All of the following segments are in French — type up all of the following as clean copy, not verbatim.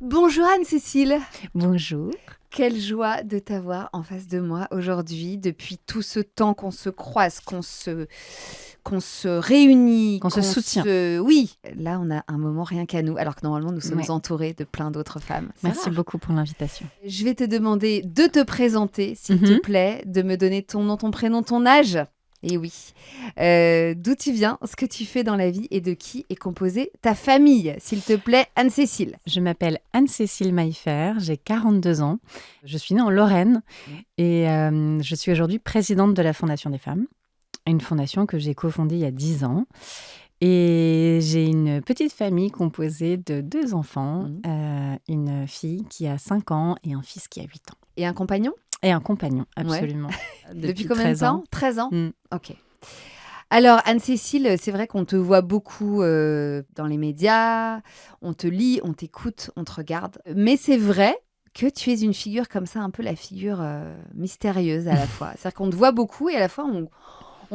Bonjour Anne-Cécile. Bonjour. Quelle joie de t'avoir en face de moi aujourd'hui, depuis tout ce temps qu'on se croise, qu'on se réunit, Qu'on se soutient. Oui, là on a un moment rien qu'à nous, alors que normalement nous sommes Ouais. entourés de plein d'autres femmes. C'est Merci rare. beaucoup pour l'invitation. Je vais te demander de te présenter, s'il te plaît, de me donner ton nom, ton prénom, ton âge. Et oui, d'où tu viens, ce que tu fais dans la vie et de qui est composée ta famille. S'il te plaît, Anne-Cécile. Je m'appelle Anne-Cécile Maillefer, j'ai 42 ans. Je suis née en Lorraine et je suis aujourd'hui présidente de la Fondation des femmes, une fondation que j'ai cofondée il y a 10 ans. Et j'ai une petite famille composée de 2 enfants, une fille qui a 5 ans et un fils qui a 8 ans. Et un compagnon? Et un compagnon, absolument. Depuis combien de 13 ans. temps? 13 ans. Mm. Ok. Alors, Anne-Cécile, c'est vrai qu'on te voit beaucoup dans les médias, on te lit, on t'écoute, on te regarde. Mais c'est vrai que tu es une figure comme ça, un peu la figure mystérieuse à la fois. C'est-à-dire qu'on te voit beaucoup et à la fois, on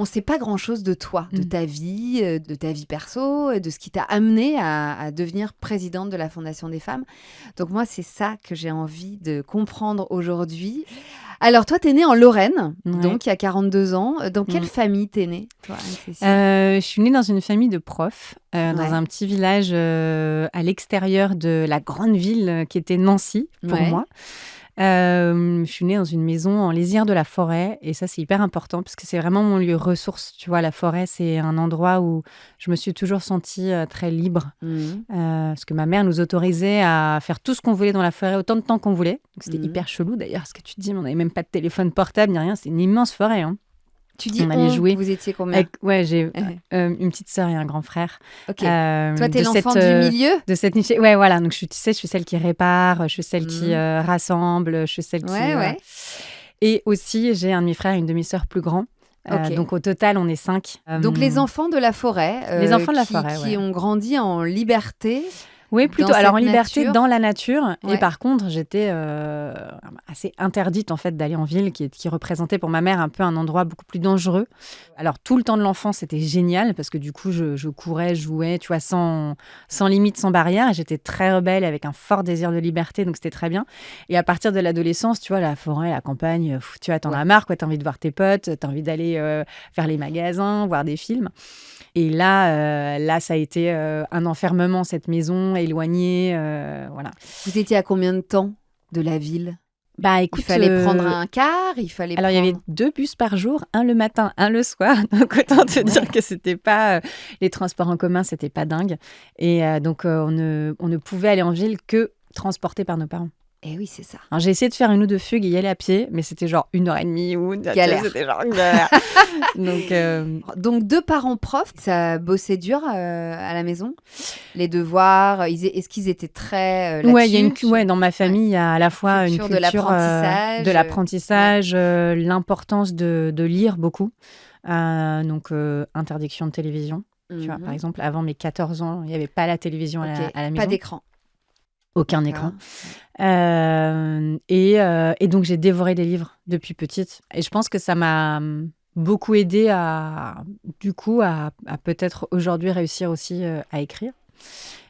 ne sait pas grand-chose de toi, de ta vie perso, de ce qui t'a amené à devenir présidente de la Fondation des femmes. Donc moi, c'est ça que j'ai envie de comprendre aujourd'hui. Alors toi, t'es née en Lorraine, donc il y a 42 ans. Dans quelle famille t'es née, toi, Anne-Cécile? Je suis née dans une famille de profs, dans un petit village à l'extérieur de la grande ville qui était Nancy, pour moi. Je suis née dans une maison en lisière de la forêt et ça c'est hyper important parce que c'est vraiment mon lieu ressource. Tu vois, la forêt c'est un endroit où je me suis toujours sentie très libre parce que ma mère nous autorisait à faire tout ce qu'on voulait dans la forêt autant de temps qu'on voulait. Donc, c'était hyper chelou d'ailleurs ce que tu te dis, mais on n'avait même pas de téléphone portable ni rien, c'est une immense forêt. Tu dis on allait jouer. Vous étiez combien? Ouais, j'ai une petite sœur et un grand frère. Ok. Toi, t'es l'enfant du milieu? De cette niche. Ouais, voilà. Donc, je suis celle qui répare, je suis celle qui rassemble, je suis celle qui... Et aussi, j'ai un demi-frère et une demi-sœur plus grands. Donc, au total, on est 5. Donc, les enfants de la forêt. Les enfants de la forêt, qui ont grandi en liberté. Oui, plutôt. Alors, en liberté, dans la nature. Ouais. Et par contre, j'étais assez interdite, en fait, d'aller en ville, qui représentait pour ma mère un peu un endroit beaucoup plus dangereux. Alors, tout le temps de l'enfance, c'était génial, parce que du coup, je courais, je jouais, tu vois, sans limite, sans barrière. Et j'étais très rebelle, avec un fort désir de liberté, donc c'était très bien. Et à partir de l'adolescence, tu vois, la forêt, la campagne, tu vois, t'en as marre, quoi. T'as envie de voir tes potes, t'as envie d'aller faire les magasins, voir des films. Et là, ça a été un enfermement, cette maison, éloignée, voilà. Vous étiez à combien de temps de la ville? Bah, écoute, il fallait prendre un car, il y avait 2 bus par jour, un le matin, un le soir. Donc, autant te dire que c'était pas... les transports en commun, c'était pas dingue. Et donc, on ne pouvait aller en ville que transportés par nos parents. Eh oui, c'est ça. Alors, j'ai essayé de faire une ou deux fugues et y aller à pied, mais c'était genre 1h30 ou... Galère. C'était genre galère. Donc, 2 parents profs, ça bossait dur à la maison? Les devoirs, est-ce qu'ils étaient très là-dessus? Dans ma famille, il y a à la fois une culture de l'apprentissage, l'importance de lire beaucoup. Donc, interdiction de télévision. Tu vois, par exemple, avant mes 14 ans, il n'y avait pas la télévision à la maison. Pas d'écran. Aucun écran. Et donc, j'ai dévoré des livres depuis petite. Et je pense que ça m'a beaucoup aidée à peut-être aujourd'hui réussir aussi à écrire.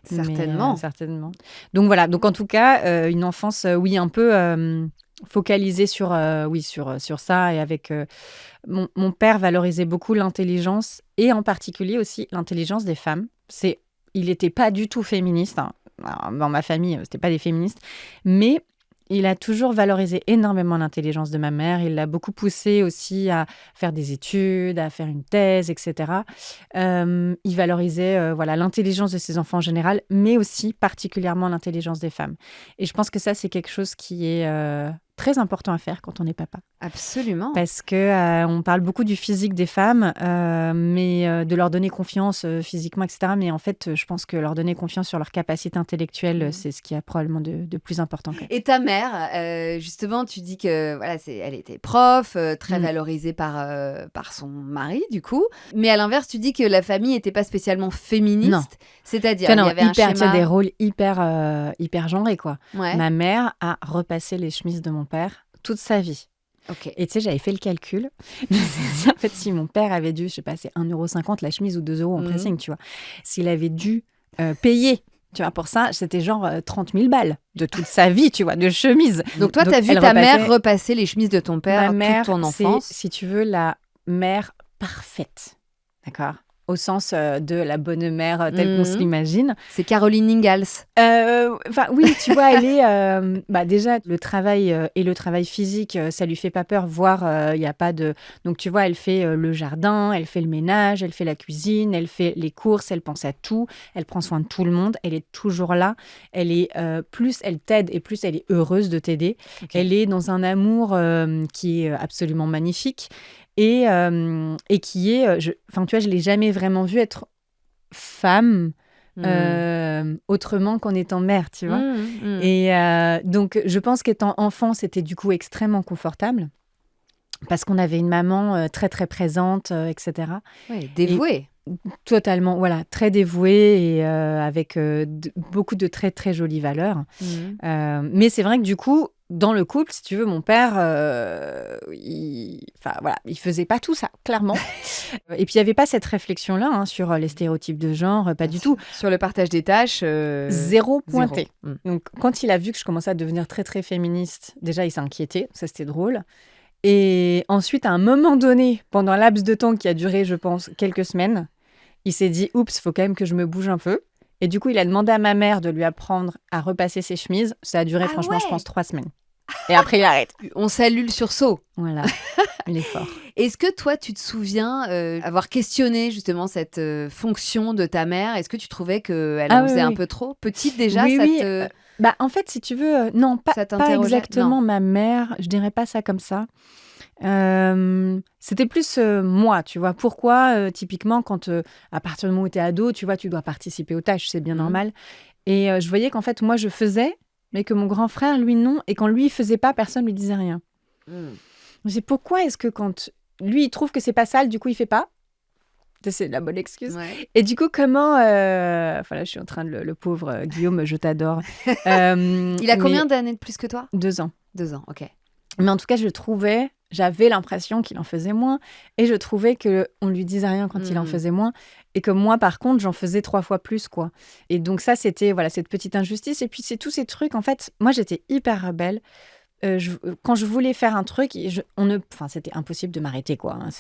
Certainement. Certainement. Donc, voilà. Donc, en tout cas, une enfance, un peu focalisée sur ça. Et avec mon père valorisait beaucoup l'intelligence et en particulier aussi l'intelligence des femmes. Il n'était pas du tout féministe. Dans ma famille, c'était pas des féministes, mais il a toujours valorisé énormément l'intelligence de ma mère. Il l'a beaucoup poussée aussi à faire des études, à faire une thèse, etc. Il valorisait l'intelligence de ses enfants en général, mais aussi particulièrement l'intelligence des femmes. Et je pense que ça, c'est quelque chose qui est très important à faire quand on est papa. Absolument. Parce que on parle beaucoup du physique des femmes, mais de leur donner confiance physiquement, etc. Mais en fait, je pense que leur donner confiance sur leur capacité intellectuelle, c'est ce qui est probablement de plus important. Et ta mère, justement, tu dis que elle était prof, très valorisée par son mari, du coup. Mais à l'inverse, tu dis que la famille n'était pas spécialement féministe. Non. C'est-à-dire, il y avait un schéma... Il y a des rôles hyper genrés, quoi. Ouais. Ma mère a repassé les chemises de mon père toute sa vie. Okay. Et tu sais, j'avais fait le calcul. En fait, si mon père avait dû, je sais pas, c'est 1,50 € la chemise ou 2 € en pressing, tu vois. S'il avait dû payer Tu vois, pour ça, c'était genre 30 000 balles de toute sa vie, tu vois, de chemise. Donc toi, Donc, t'as vu elle ta mère repassait- repasser les chemises de ton Ma père toute mère, ton c'est, enfance. si tu veux, la mère parfaite. D'accord? Au sens de la bonne mère telle qu'on se Mhm. l'imagine. C'est Caroline Ingalls. Enfin, oui, tu vois, elle est. Déjà, le travail et le travail physique, ça lui fait pas peur, voire il y a pas de. Donc, tu vois, elle fait le jardin, elle fait le ménage, elle fait la cuisine, elle fait les courses, elle pense à tout, elle prend soin de tout le monde, elle est toujours là. Elle est plus elle t'aide et plus elle est heureuse de t'aider. Ok. Elle est dans un amour qui est absolument magnifique et qui est. Enfin, tu vois, je l'ai jamais vraiment vue être femme autrement qu'en étant mère, tu vois. Mhm. Et donc, je pense qu'étant enfant, c'était du coup extrêmement confortable parce qu'on avait une maman très, très présente, etc. Ouais, dévouée. Totalement, voilà, très dévouée et avec beaucoup de très, très jolies valeurs. Mhm. Mais c'est vrai que du coup, dans le couple, si tu veux, mon père, enfin, voilà, il faisait pas tout ça, clairement. Et puis, il n'y avait pas cette réflexion-là sur les stéréotypes de genre, pas Bien du sûr. tout. Sur le partage des tâches, Zéro pointé. zéro. Donc, quand il a vu que je commençais à devenir très, très féministe, déjà, il s'est inquiété. Ça, c'était drôle. Et ensuite, à un moment donné, pendant un laps de temps qui a duré, je pense, quelques semaines, il s'est dit, oups, faut quand même que je me bouge un peu. Et du coup, il a demandé à ma mère de lui apprendre à repasser ses chemises. Ça a duré, Ah franchement, je ouais. pense 3 semaines. Et après, il arrête. On salue le sursaut. Voilà, il est fort. Est-ce que toi, tu te souviens avoir questionné justement cette fonction de ta mère? Est-ce que tu trouvais qu'elle Ah en oui, faisait un oui. peu trop? Petite déjà, Oui, ça oui. te... En fait, si tu veux, non, pas Ça t'interrogeait? exactement ma mère. Je dirais pas ça comme ça. C'était plus moi, tu vois. Pourquoi, typiquement, quand à partir du moment où tu es ado, tu vois, tu dois participer aux tâches, c'est bien Mhm. normal. Et je voyais qu'en fait, moi, je faisais, mais que mon grand frère, lui, non. Et quand lui, il faisait pas, personne lui disait rien. Mhm. Je me dis, pourquoi est-ce que quand lui, il trouve que c'est pas sale, du coup, il fait pas? Ça, c'est la bonne excuse. Ouais. Et du coup, comment... Voilà, je suis en train de... Le pauvre Guillaume, je t'adore. Il a combien d'années de plus que toi? 2 ans. 2 ans, ok. Mais en tout cas, j'avais l'impression qu'il en faisait moins. Et je trouvais qu'on lui disait rien quand il en faisait moins. Et que moi, par contre, j'en faisais 3 fois plus, quoi. Et donc ça, c'était voilà, cette petite injustice. Et puis, c'est tous ces trucs. En fait, moi, j'étais hyper rebelle. Quand je voulais faire un truc, c'était impossible de m'arrêter, quoi. Hein.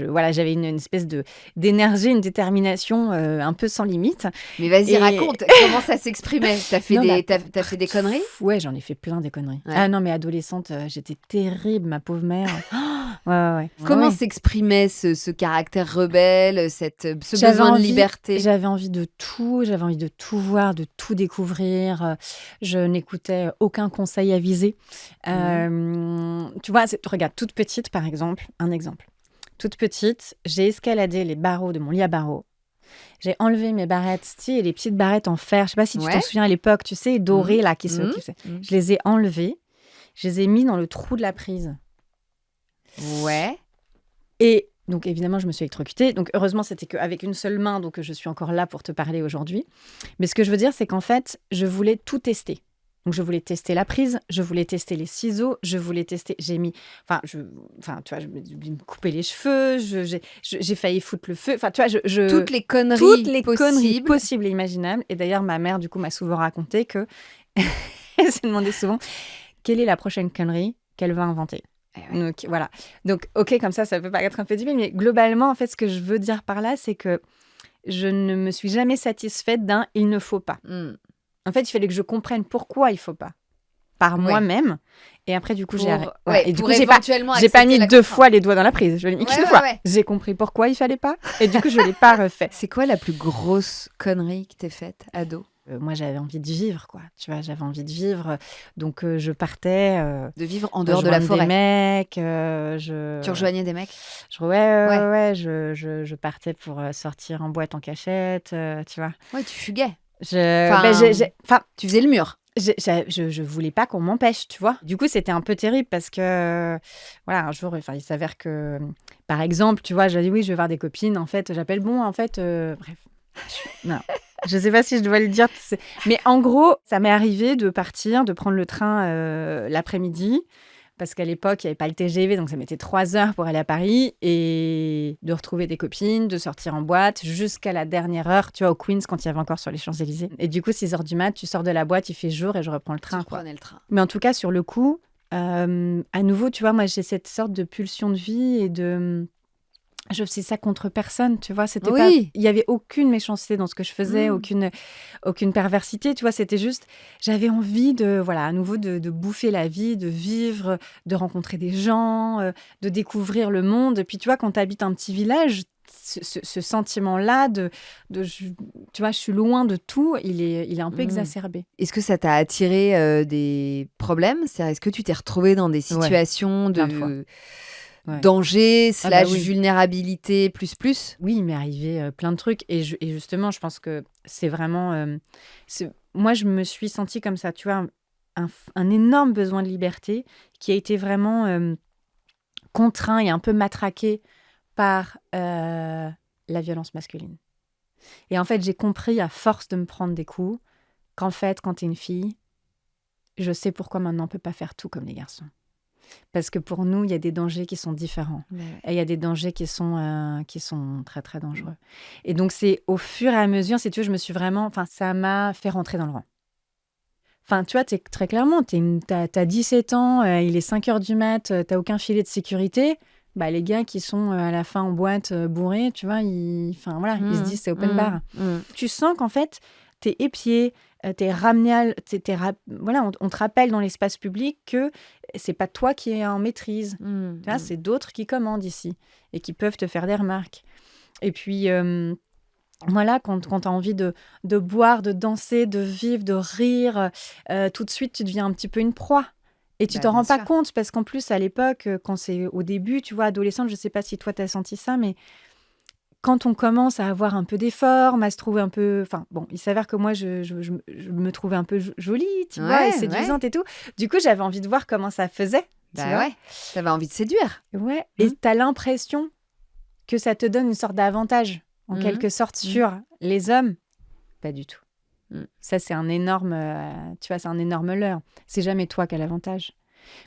Voilà, j'avais une espèce d'énergie, une détermination un peu sans limite. Mais vas-y, Et- raconte, comment ça s'exprimait? T'as fait, Non, t'as fait des conneries? Ouais, j'en ai fait plein des conneries. Ouais. Ah non, mais adolescente, j'étais terrible, ma pauvre mère. Ouais. Comment Ouais. s'exprimait ce caractère rebelle, ce J'avais besoin de envie- liberté? J'avais envie de tout, j'avais envie de tout voir, de tout découvrir. Je n'écoutais aucun conseil avisé. Tu vois, regarde, toute petite, par exemple, un exemple. Toute petite, j'ai escaladé les barreaux de mon lit à barreaux. J'ai enlevé mes barrettes, tu sais, les petites barrettes en fer. Je sais pas si tu Ouais. t'en souviens à l'époque, tu sais, dorées, là, qui se... Mhm. Je les ai enlevées. Je les ai mis dans le trou de la prise. Ouais. Et donc, évidemment, je me suis électrocutée. Donc, heureusement, c'était qu'avec une seule main, donc je suis encore là pour te parler aujourd'hui. Mais ce que je veux dire, c'est qu'en fait, je voulais tout tester. Donc, je voulais tester la prise, je voulais tester les ciseaux, je voulais tester... tu vois, je me couper les cheveux, j'ai failli foutre le feu. Enfin, tu vois, Toutes les conneries conneries possibles et imaginables. Et d'ailleurs, ma mère, du coup, m'a souvent raconté que... Elle s'est demandé souvent quelle est la prochaine connerie qu'elle va inventer. Donc, voilà. Donc, ok, comme ça peut paraître un peu débile, mais globalement, en fait, ce que je veux dire par là, c'est que je ne me suis jamais satisfaite d'un « il ne faut pas ». En fait, il fallait que je comprenne pourquoi il faut pas. Par moi-même. Et après, du coup, j'ai arrêté. Ouais, Et du pour coup, j'ai éventuellement pas accepter mis la 2 contrainte. fois les doigts dans la prise. Je l'ai mis Ouais, qu'une ouais, fois. ouais. J'ai compris pourquoi il fallait pas. Et du coup, je l'ai pas refait. C'est quoi la plus grosse connerie que t'aies faite, ado? Moi, j'avais envie de vivre, quoi. Tu vois, j'avais envie de vivre. Donc, je partais. De vivre en dehors de la rejoindre forêt. des mecs. Tu rejoignais des mecs? Ouais. Je partais pour sortir en boîte en cachette, tu vois. Ouais, tu fuguais. Enfin, Tu faisais le mur. je voulais pas qu'on m'empêche, tu vois. Du coup, c'était un peu terrible parce que, voilà, un jour, il s'avère que, par exemple, tu vois, j'ai dit oui, je vais voir des copines. En fait, j'appelle bref. Non, je sais pas si je dois le dire. Mais en gros, ça m'est arrivé de partir, de prendre le train l'après-midi. parce qu'à l'époque, il n'y avait pas le TGV, donc ça mettait 3 heures pour aller à Paris, et de retrouver des copines, de sortir en boîte, jusqu'à la dernière heure, tu vois, au Queens, quand il y avait encore sur les Champs-Élysées. Et du coup, 6 heures du mat, tu sors de la boîte, il fait jour, et je reprends le train, Tu quoi. reprenais le train. Mais en tout cas, sur le coup, à nouveau, tu vois, moi, j'ai cette sorte de pulsion de vie et de... Je faisais ça contre personne, tu vois. C'était pas... Oui. Il y avait aucune méchanceté dans ce que je faisais, Mm. aucune perversité, tu vois. C'était juste... J'avais envie de, voilà, à nouveau, de bouffer la vie, de vivre, de rencontrer des gens, de découvrir le monde. Et puis, tu vois, quand tu habites un petit village, ce sentiment-là tu vois, je suis loin de tout, il est un peu exacerbé. Est-ce que ça t'a attiré des problèmes? C'est-à-dire, est-ce que tu t'es retrouvée dans des situations plein de fois. de Ouais. danger / oui. vulnérabilité plus? Oui, il m'est arrivé plein de trucs. Et justement, je pense que c'est vraiment... moi, je me suis sentie comme ça, tu vois, un énorme besoin de liberté qui a été vraiment contraint et un peu matraqué par la violence masculine. Et en fait, j'ai compris, à force de me prendre des coups, qu'en fait, quand t'es une fille, je sais pourquoi maintenant on peut pas faire tout comme les garçons. Parce que pour nous, il y a des dangers qui sont différents. Et il y a des dangers qui sont très, très dangereux. Et donc, c'est au fur et à mesure, si tu veux, je me suis vraiment... Enfin, ça m'a fait rentrer dans le rang. Enfin, tu vois, très clairement, t'as 17 ans, il est 5 heures du mat, t'as aucun filet de sécurité. Bah, les gars qui sont à la fin en boîte bourrés, tu vois, ils se disent c'est open bar. Tu sens qu'en fait, t'es épié, t'es ramené voilà, on te rappelle dans l'espace public que c'est pas toi qui es en maîtrise. Tu vois, c'est d'autres qui commandent ici et qui peuvent te faire des remarques. Et puis, voilà, quand tu as envie de boire, de danser, de vivre, de rire, tout de suite, tu deviens un petit peu une proie. Et tu t'en rends pas compte, parce qu'en plus, à l'époque, quand c'est au début, tu vois, adolescente, je sais pas si toi, tu as senti ça, mais quand on commence à avoir un peu des formes, à se trouver un peu... Enfin, bon, il s'avère que moi, je me trouvais un peu jolie, tu vois, et séduisante et tout. Du coup, j'avais envie de voir comment ça faisait. T'avais envie de séduire. Ouais, et t'as l'impression que ça te donne une sorte d'avantage, en quelque sorte, sur les hommes. Pas du tout. Ça, c'est un énorme... tu vois, c'est un énorme leurre. C'est jamais toi qui as l'avantage.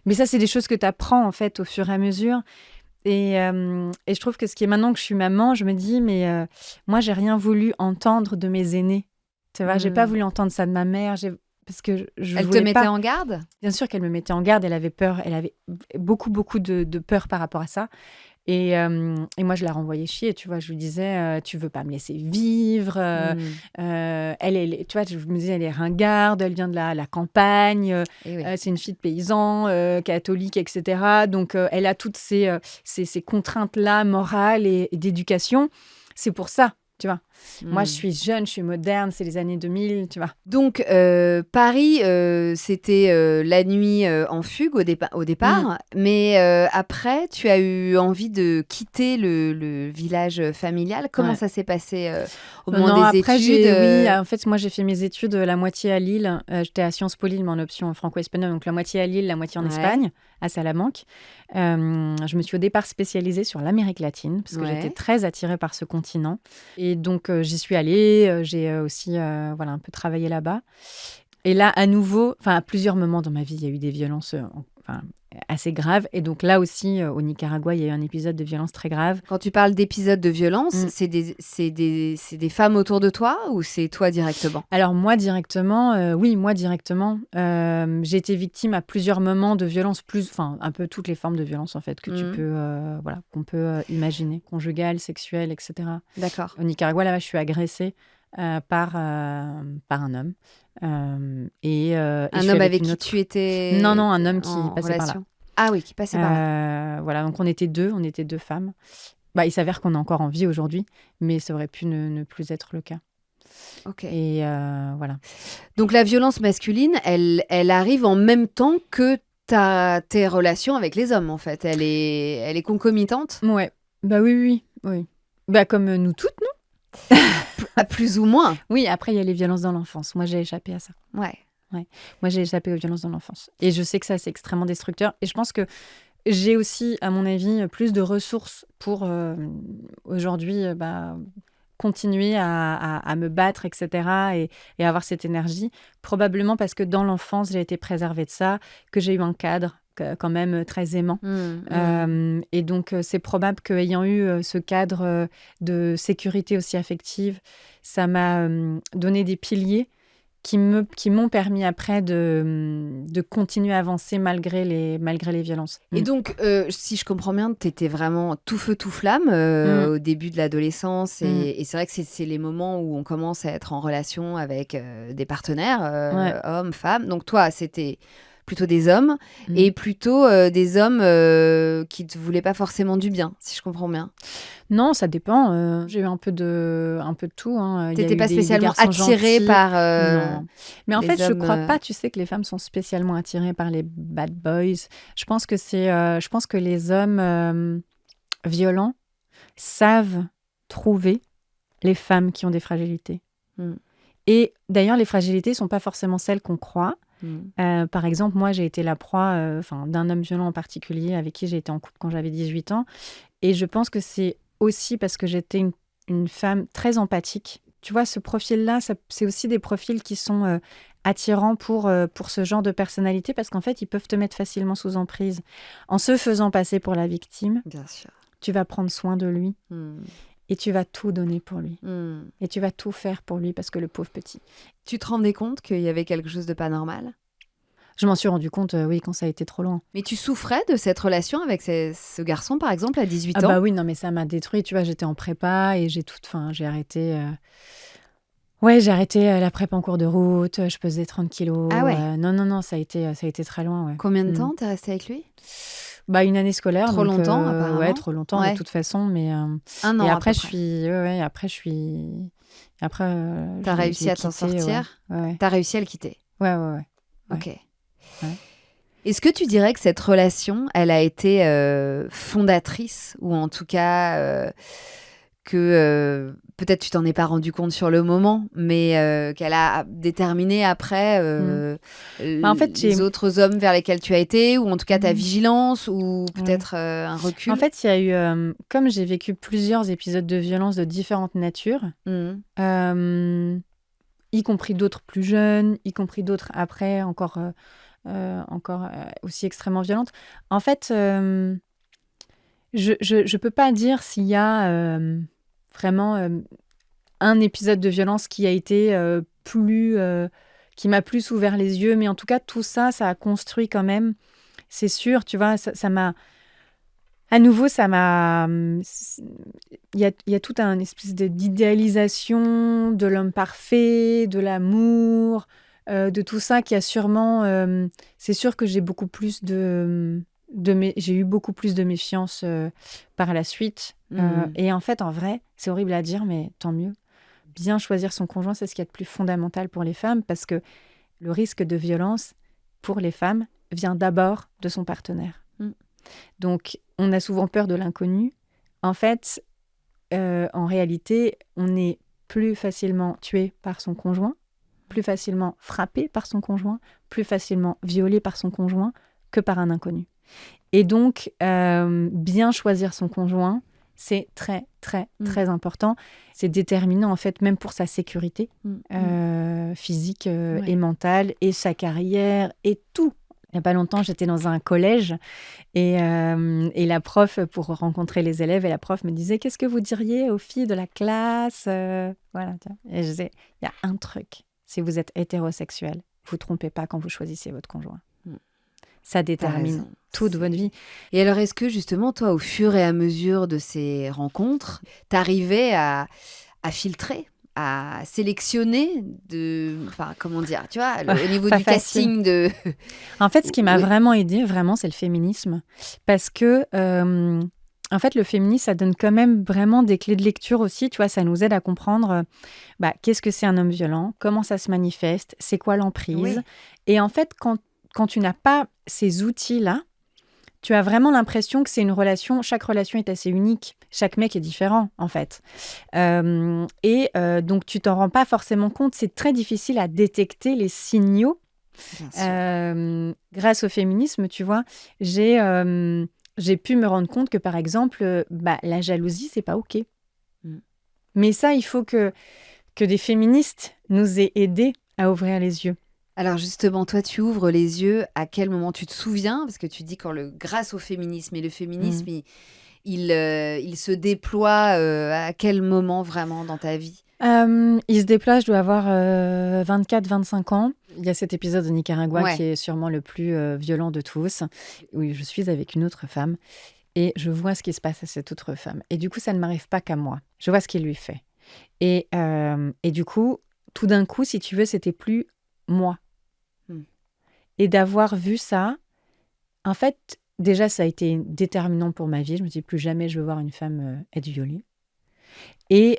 Mais ça, c'est des choses que tu apprends, en fait, au fur et à mesure. Et je trouve que ce qui est maintenant que je suis maman, je me dis, mais moi, j'ai rien voulu entendre de mes aînés. Tu vois, j'ai pas voulu entendre ça de ma mère. Parce que Elle te mettait en garde? Bien sûr qu'elle me mettait en garde. Elle avait peur. Elle avait beaucoup, beaucoup de peur par rapport à ça. Et moi, je la renvoyais chier, tu vois. Je lui disais, tu veux pas me laisser vivre. Tu vois, je me disais, elle est ringarde, elle vient de la campagne, c'est une fille de paysan, catholique, etc. Donc, elle a toutes ces contraintes-là, morales et d'éducation. C'est pour ça, tu vois. Moi, je suis jeune, je suis moderne, c'est les années 2000, tu vois. Donc, Paris, c'était la nuit en fugue au départ. Mais après, tu as eu envie de quitter le village familial. Comment ça s'est passé au moment des études? Oui, en fait, moi, j'ai fait mes études la moitié à Lille. J'étais à Sciences Po Lille, mais en option franco-espagnole. Donc, la moitié à Lille, la moitié en Espagne, à Salamanque. Je me suis au départ spécialisée sur l'Amérique latine, parce que j'étais très attirée par ce continent. Et donc, j'y suis allée. J'ai aussi un peu travaillé là-bas. Et là, à nouveau, à plusieurs moments dans ma vie, il y a eu des violences assez graves. Et donc là aussi, au Nicaragua, il y a eu un épisode de violence très grave. Quand tu parles d'épisodes de violence, c'est des femmes autour de toi ou c'est toi directement? Alors moi directement, oui, moi directement. J'ai été victime à plusieurs moments de violence, un peu toutes les formes de violence en fait que tu peux, qu'on peut imaginer, conjugale, sexuelle, etc. D'accord. Au Nicaragua, là, je suis agressée par un homme. Un homme avec qui tu étais... Non, un homme qui passait par là. Ah oui, qui passait par là. Voilà, donc on était deux femmes. Il s'avère qu'on est encore en vie aujourd'hui, mais ça aurait pu ne plus être le cas. Ok. Et voilà. Donc la violence masculine, elle arrive en même temps que tes relations avec les hommes, en fait. Elle est concomitante? Ouais. Oui. Comme nous toutes, non? Plus ou moins. Oui, après, il y a les violences dans l'enfance. Moi, j'ai échappé à ça. Ouais. Moi, j'ai échappé aux violences dans l'enfance. Et je sais que ça, c'est extrêmement destructeur. Et je pense que j'ai aussi, à mon avis, plus de ressources pour aujourd'hui continuer à me battre, etc. et avoir cette énergie. Probablement parce que dans l'enfance, j'ai été préservée de ça, que j'ai eu un cadre, quand même très aimant. Et donc, c'est probable qu'ayant eu ce cadre de sécurité aussi affective, ça m'a donné des piliers qui m'ont permis après de continuer à avancer malgré les violences. Et donc, si je comprends bien, tu étais vraiment tout feu, tout flamme au début de l'adolescence. Et c'est vrai que c'est les moments où on commence à être en relation avec des partenaires, hommes, femmes. Donc toi, c'était plutôt des hommes et plutôt des hommes qui ne te voulaient pas forcément du bien, si je comprends bien. Non, ça dépend. J'ai eu un peu de tout. Hein. T'étais pas spécialement attirée par non. Mais en fait, je hommes, crois pas, tu sais, que les femmes sont spécialement attirées par les bad boys. Je pense que les hommes violents savent trouver les femmes qui ont des fragilités. Et d'ailleurs, les fragilités sont pas forcément celles qu'on croit. Par exemple, moi, j'ai été la proie d'un homme violent en particulier avec qui j'ai été en couple quand j'avais 18 ans. Et je pense que c'est aussi parce que j'étais une femme très empathique. Tu vois, ce profil-là, c'est aussi des profils qui sont attirants pour ce genre de personnalité parce qu'en fait, ils peuvent te mettre facilement sous emprise. En se faisant passer pour la victime, bien sûr, tu vas prendre soin de lui. Et tu vas tout donner pour lui. Et tu vas tout faire pour lui parce que le pauvre petit. Tu te rendais compte qu'il y avait quelque chose de pas normal ? Je m'en suis rendu compte, oui, quand ça a été trop loin. Mais tu souffrais de cette relation avec ce garçon, par exemple, à 18 ans ? Ah bah oui, non, mais ça m'a détruit. Tu vois, j'étais en prépa et j'ai arrêté... j'ai arrêté la prépa en cours de route. Je pesais 30 kilos. Ah ouais. Non, ça a été très loin, ouais. Combien de temps t'es restée avec lui ? Une année scolaire. Trop longtemps, apparemment. Ouais, trop longtemps, de toute façon. Mais, un an, et après, t'as réussi à t'en sortir ? Ouais. T'as réussi à le quitter ? Ouais. Ok. Ouais. Est-ce que tu dirais que cette relation, elle a été fondatrice, ou en tout cas que peut-être tu t'en es pas rendu compte sur le moment, mais qu'elle a déterminé après en fait, les autres hommes vers lesquels tu as été, ou en tout cas ta vigilance, ou peut-être un recul ? En fait, il y a eu, comme j'ai vécu plusieurs épisodes de violence de différentes natures, y compris d'autres plus jeunes, y compris d'autres après, encore aussi extrêmement violentes. En fait, je peux pas dire s'il y a vraiment un épisode de violence qui a été qui m'a plus ouvert les yeux, mais en tout cas, tout ça, ça a construit quand même, c'est sûr, tu vois, ça m'a... À nouveau, ça m'a... Il y a tout un espèce d'idéalisation de l'homme parfait, de l'amour, de tout ça qui a sûrement... c'est sûr que j'ai beaucoup plus j'ai eu beaucoup plus de méfiance par la suite. Et en fait, en vrai, c'est horrible à dire, mais tant mieux. Bien choisir son conjoint, c'est ce qu'il y a de plus fondamental pour les femmes, parce que le risque de violence pour les femmes vient d'abord de son partenaire. Donc, on a souvent peur de l'inconnu. En fait, en réalité, on est plus facilement tué par son conjoint, plus facilement frappé par son conjoint, plus facilement violé par son conjoint que par un inconnu. Et donc, bien choisir son conjoint, c'est très, très, très important. C'est déterminant, en fait, même pour sa sécurité physique et mentale, et sa carrière, et tout. Il n'y a pas longtemps, j'étais dans un collège et la prof, pour rencontrer les élèves, et la prof me disait « Qu'est-ce que vous diriez aux filles de la classe ?» Voilà. Et je disais « Il y a un truc, si vous êtes hétérosexuel, vous ne trompez pas quand vous choisissez votre conjoint. Ça détermine toute votre vie. » Et alors, est-ce que justement, toi, au fur et à mesure de ces rencontres, t'arrivais à filtrer, à sélectionner comment dire, tu vois, au niveau du casting de... En fait, ce qui m'a vraiment aidée, vraiment, c'est le féminisme. Parce que, en fait, le féminisme, ça donne quand même vraiment des clés de lecture aussi. Tu vois, ça nous aide à comprendre qu'est-ce que c'est un homme violent, comment ça se manifeste, c'est quoi l'emprise. Oui. Et en fait, quand tu n'as pas ces outils-là, tu as vraiment l'impression que c'est une relation, chaque relation est assez unique, chaque mec est différent en fait. Donc tu t'en rends pas forcément compte, c'est très difficile à détecter les signaux. Grâce au féminisme, tu vois, j'ai pu me rendre compte que par exemple, la jalousie, c'est pas OK. Mais ça, il faut que des féministes nous aient aidés à ouvrir les yeux. Alors justement, toi, tu ouvres les yeux à quel moment tu te souviens? Parce que tu dis grâce au féminisme, et le féminisme, Mmh. il se déploie à quel moment vraiment dans ta vie? Il se déploie, je dois avoir 24-25 ans. Il y a cet épisode au Nicaragua qui Ouais, est sûrement le plus violent de tous, où je suis avec une autre femme et je vois ce qui se passe à cette autre femme. Et du coup, ça ne m'arrive pas qu'à moi. Je vois ce qu'il lui fait. Et du coup, tout d'un coup, si tu veux, c'était plus moi. mmh, Et d'avoir vu ça, en fait, déjà, ça a été déterminant pour ma vie. Je me dis plus jamais je veux voir une femme être violée. Et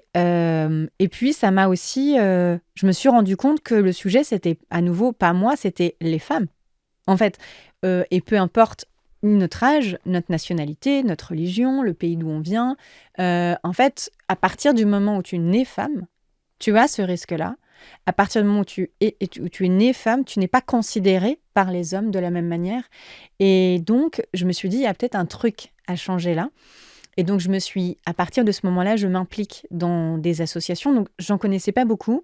puis, ça m'a aussi. Je me suis rendu compte que le sujet, c'était à nouveau pas moi, c'était les femmes. En fait, et peu importe notre âge, notre nationalité, notre religion, le pays d'où on vient, en fait, à partir du moment où tu nais femme, tu as ce risque-là. À partir du moment où tu es née femme, tu n'es pas considérée par les hommes de la même manière. Et donc, je me suis dit, il y a peut-être un truc à changer là. Et donc, à partir de ce moment-là, je m'implique dans des associations. Donc, j'en connaissais pas beaucoup.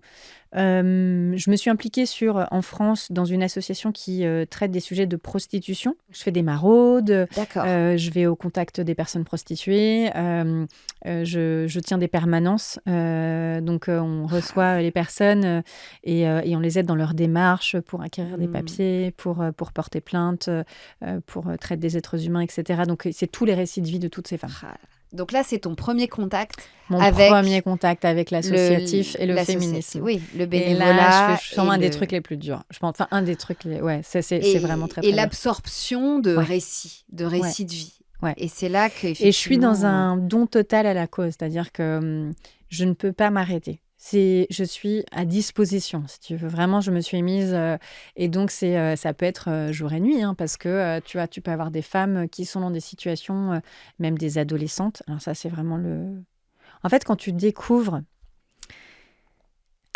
Je me suis impliquée en France dans une association qui traite des sujets de prostitution. Je fais des maraudes, d'accord. je vais au contact des personnes prostituées, je tiens des permanences. Donc, on reçoit les personnes et on les aide dans leur démarche pour acquérir des Mmh. papiers, pour porter plainte, pour traite des êtres humains, etc. Donc, c'est tous les récits de vie de toutes ces femmes. Ah là. Donc là, c'est ton premier contact Mon premier avec contact avec l'associatif et le l'associatif. féminisme. Oui, le Et là, je fais bénévolat sûrement un des trucs les plus durs. Je pense, enfin, un des trucs, ouais, c'est vraiment très, et très dur. l'absorption Ouais, de ouais, récits de vie. ouais. Et c'est là Et je suis dans qu'effectivement, un don total à la cause, c'est-à-dire que je ne peux pas m'arrêter. Je suis à disposition, si tu veux. Vraiment, je me suis mise. Et donc, ça peut être jour et nuit, hein, parce que tu vois, tu peux avoir des femmes qui sont dans des situations, même des adolescentes. Alors, ça, c'est vraiment le. En fait, quand tu découvres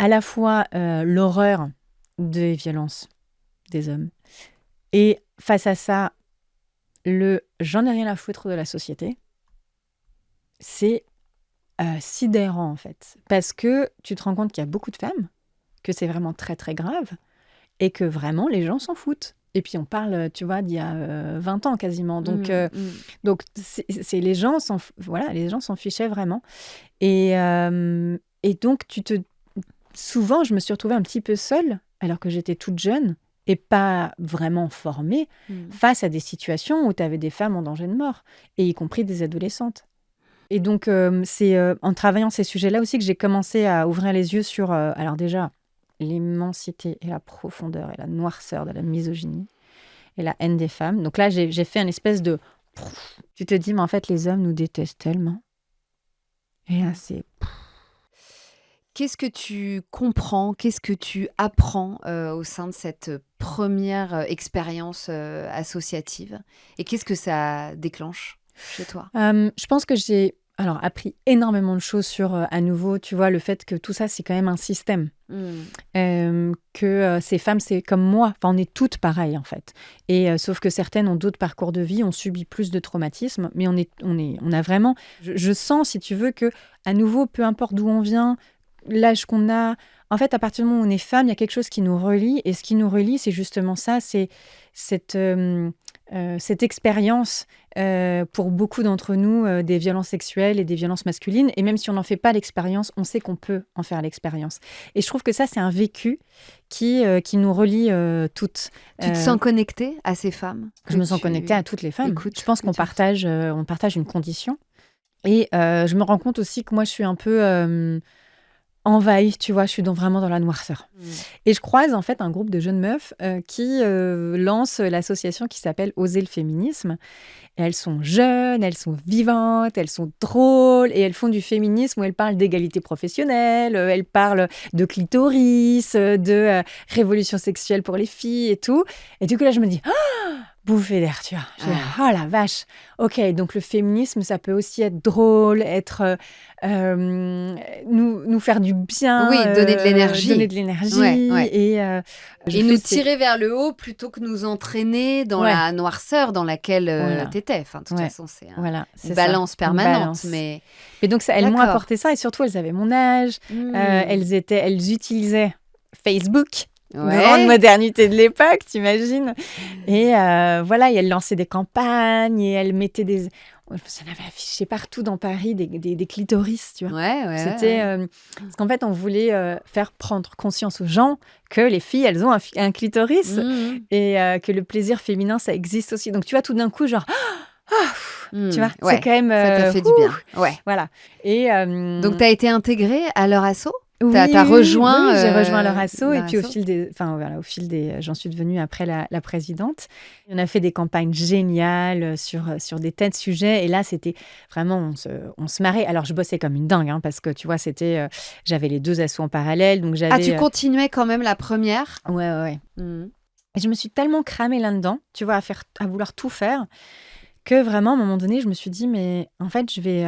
à la fois l'horreur des violences des hommes et face à ça, j'en ai rien à foutre de la société, c'est sidérant en fait. Parce que tu te rends compte qu'il y a beaucoup de femmes, que c'est vraiment très très grave et que vraiment les gens s'en foutent. Et puis on parle, tu vois, d'il y a 20 ans quasiment. Donc, mmh, mmh. les gens voilà, les gens s'en fichaient vraiment. Et donc, souvent, je me suis retrouvée un petit peu seule, alors que j'étais toute jeune et pas vraiment formée, Mmh. face à des situations où tu avais des femmes en danger de mort, et y compris des adolescentes. Et donc, c'est en travaillant ces sujets-là aussi que j'ai commencé à ouvrir les yeux sur, alors déjà, l'immensité et la profondeur et la noirceur de la misogynie et la haine des femmes. Donc là, j'ai fait une espèce de. Tu te dis, mais en fait, les hommes nous détestent tellement. Et là, c'est. Qu'est-ce que tu comprends? Qu'est-ce que tu apprends, au sein de cette première expérience, associative? Et qu'est-ce que ça déclenche chez toi? Je pense que j'ai alors appris énormément de choses sur, à nouveau, tu vois, le fait que tout ça, c'est quand même un système. Mmh. Que ces femmes, c'est comme moi, enfin, on est toutes pareilles, en fait. Et sauf que certaines ont d'autres parcours de vie, ont subi plus de traumatismes, mais on a vraiment je sens, si tu veux, que à nouveau, peu importe d'où on vient, l'âge qu'on a, en fait, à partir du moment où on est femme, il y a quelque chose qui nous relie, et ce qui nous relie, c'est justement ça, c'est cette expérience, pour beaucoup d'entre nous, des violences sexuelles et des violences masculines. Et même si on n'en fait pas l'expérience, on sait qu'on peut en faire l'expérience. Et je trouve que ça, c'est un vécu qui nous relie toutes. Tu te sens connectée à ces femmes Je que me sens connectée tu à toutes les femmes. Je écoutes, pense que qu'on tu on partage une condition. Et je me rends compte aussi que moi, je suis un peu envahie, tu vois, je suis vraiment dans la noirceur. mmh. Et je croise en fait un groupe de jeunes meufs qui lance l'association qui s'appelle Oser le féminisme. Et elles sont jeunes, elles sont vivantes, elles sont drôles, et elles font du féminisme où elles parlent d'égalité professionnelle, elles parlent de clitoris, de révolution sexuelle pour les filles et tout. Et du coup là, je me dis, bouffée d'air, tu vois. Je dis, Ah. oh la vache. Ok, donc le féminisme, ça peut aussi être drôle, être nous faire du bien, Oui, donner de donner l'énergie. de Ouais, l'énergie. ouais. Et je Et fais nous ces... tirer vers le haut plutôt que nous entraîner dans Ouais, la noirceur dans laquelle, voilà. tu étais. Enfin, de toute Ouais, façon, c'est voilà, une c'est ça. balance Une permanente, balance. mais Mais donc, elles m'ont d'accord. apporté ça, et surtout, elles avaient mon âge. Mmh. Elles utilisaient Facebook. grande modernité de l'époque, t'imagines. Et voilà, et elle lançait des campagnes et elle mettait des... Elle avait affiché partout dans Paris des clitoris, tu vois. C'était parce qu'en fait, on voulait faire prendre conscience aux gens que les filles, elles ont un clitoris et que le plaisir féminin, ça existe aussi. Donc, tu vois, tout d'un coup, genre... tu vois, c'est quand même... ça t'a fait du bien. Voilà. Et, donc, tu as été intégrée à leur asso? Oui, t'as rejoint... oui, j'ai rejoint leur asso et puis au fil des... J'en suis devenue après la présidente. On a fait des campagnes géniales sur des tas de sujets et là, c'était vraiment... On se marrait. Alors, je bossais comme une dingue hein, parce que, tu vois, c'était... j'avais les 2 assos en parallèle, donc j'avais... Ah, tu continuais quand même la première? Ouais. Et je me suis tellement cramée là-dedans, tu vois, à vouloir tout faire, que vraiment, à un moment donné, je me suis dit, mais en fait, je vais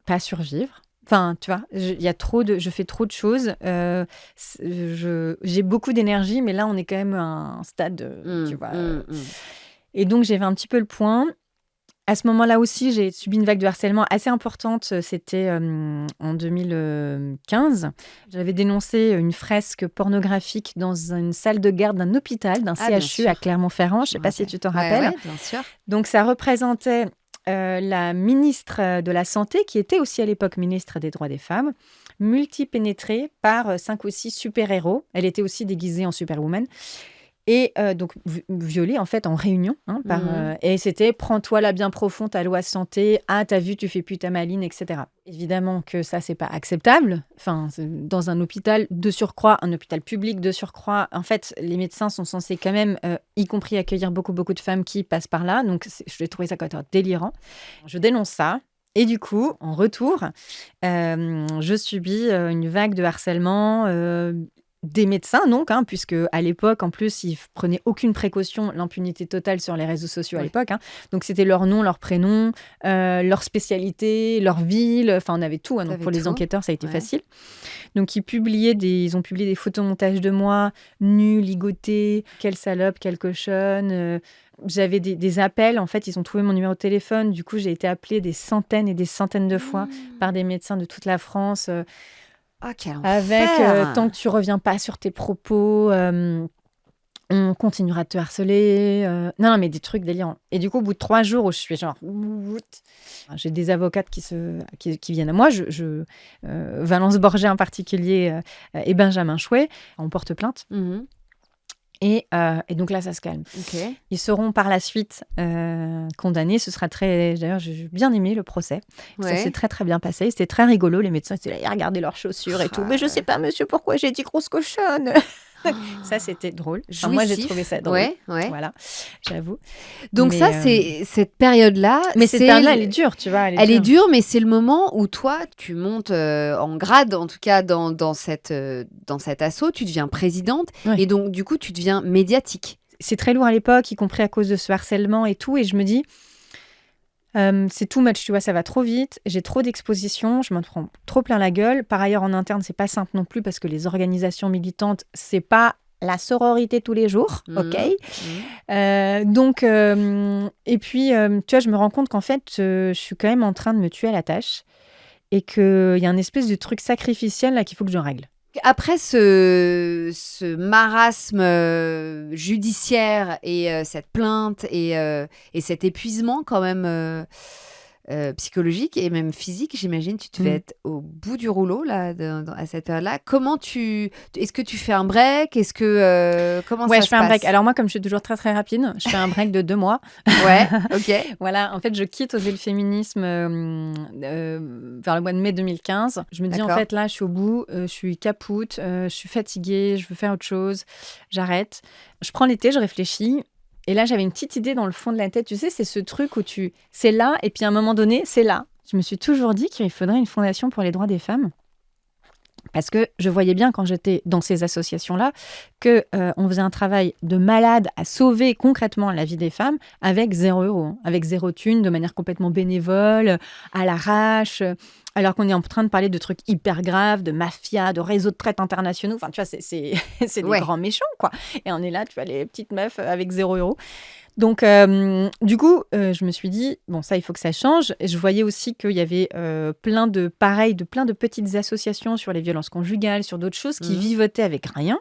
pas survivre. Enfin, tu vois, je fais trop de choses. J'ai beaucoup d'énergie, mais là, on est quand même à un stade, tu vois. Et donc, j'ai fait un petit peu le point. À ce moment-là aussi, j'ai subi une vague de harcèlement assez importante. C'était en 2015. J'avais dénoncé une fresque pornographique dans une salle de garde d'un hôpital, d'un CHU à Clermont-Ferrand. Je ne sais pas si tu t'en rappelles. Oui, bien sûr. Donc, ça représentait... la ministre de la Santé, qui était aussi à l'époque ministre des Droits des Femmes, multipénétrée par 5 ou 6 super-héros. Elle était aussi déguisée en Superwoman. Et donc, violée, en fait, en réunion. Hein, et c'était « Prends-toi la bien profonde, ta loi santé. Ah, t'as vu, tu fais plus ta maline, etc. » Évidemment que ça, c'est pas acceptable. Enfin, dans un hôpital de surcroît, un hôpital public de surcroît, en fait, les médecins sont censés quand même, y compris accueillir beaucoup de femmes qui passent par là. Donc, je trouvais ça quand même délirant. Je dénonce ça. Et du coup, en retour, je subis une vague de harcèlement des médecins, donc, hein, puisque à l'époque, en plus, ils prenaient aucune précaution, l'impunité totale sur les réseaux sociaux à l'époque. Hein. Donc, c'était leur nom, leur prénom, leur spécialité, leur ville. Enfin, on avait tout. Hein, donc, pour les enquêteurs, ça a été facile. Donc, ils ont publié des photomontages de moi, nue, ligotée, quelle salope, quelle cochonne. J'avais des appels. En fait, ils ont trouvé mon numéro de téléphone. Du coup, j'ai été appelée des centaines et des centaines de fois par des médecins de toute la France. Avec tant que tu reviens pas sur tes propos, on continuera de te harceler. Non, mais des trucs délirants. Et du coup, au bout de 3 jours où je suis genre... J'ai des avocates qui viennent à moi. Valence Borget en particulier et Benjamin Chouet. On porte plainte. Et donc là, ça se calme. Ils seront par la suite condamnés. Ce sera très... D'ailleurs, j'ai bien aimé le procès. Ça s'est très, très bien passé. C'était très rigolo. Les médecins étaient là, ils regardaient leurs chaussures et tout. Mais je sais pas, monsieur, pourquoi j'ai dit grosse cochonne. Ça, c'était drôle. Enfin, moi, j'ai trouvé ça drôle. Voilà, j'avoue. Donc ça, c'est cette période-là. Mais cette période-là, elle est dure, tu vois. Elle est dure, mais c'est le moment où toi, tu montes en grade, en tout cas dans cette asso, tu deviens présidente. Et donc, du coup, tu deviens médiatique. C'est très lourd à l'époque, y compris à cause de ce harcèlement et tout. Et je me dis... c'est too much, tu vois, ça va trop vite, j'ai trop d'expositions, je m'en prends trop plein la gueule. Par ailleurs, en interne, c'est pas simple non plus parce que les organisations militantes, c'est pas la sororité tous les jours, ok. Donc, et puis, tu vois, je me rends compte qu'en fait, je suis quand même en train de me tuer à la tâche et qu'il y a un espèce de truc sacrificiel là qu'il faut que je règle. Après ce marasme judiciaire et cette plainte et cet épuisement quand même psychologique et même physique, j'imagine, tu devais être au bout du rouleau là, à cette heure-là. Est-ce que tu fais un break? Comment ça se passe? Ouais, je fais un break. Alors moi, comme je suis toujours très très rapide, je fais un break de 2 mois. Ouais, ok. Voilà, en fait, je quitte Oser le féminisme vers le mois de mai 2015. Je me dis, en fait, là, je suis au bout, je suis capoute, je suis fatiguée, je veux faire autre chose, j'arrête. Je prends l'été, je réfléchis. Et là, j'avais une petite idée dans le fond de la tête. Tu sais, c'est ce truc où c'est là, et puis à un moment donné, c'est là. Je me suis toujours dit qu'il faudrait une fondation pour les droits des femmes. Parce que je voyais bien quand j'étais dans ces associations-là qu'on faisait un travail de malade à sauver concrètement la vie des femmes avec 0 €, hein, avec 0 thune, de manière complètement bénévole, à l'arrache, alors qu'on est en train de parler de trucs hyper graves, de mafia, de réseaux de traite internationaux. Enfin, tu vois, c'est des grands méchants, quoi. Et on est là, tu vois, les petites meufs avec 0 €. Donc, du coup, je me suis dit, bon, ça, il faut que ça change. Et je voyais aussi qu'il y avait plein de petites associations sur les violences conjugales, sur d'autres choses qui vivotaient avec rien.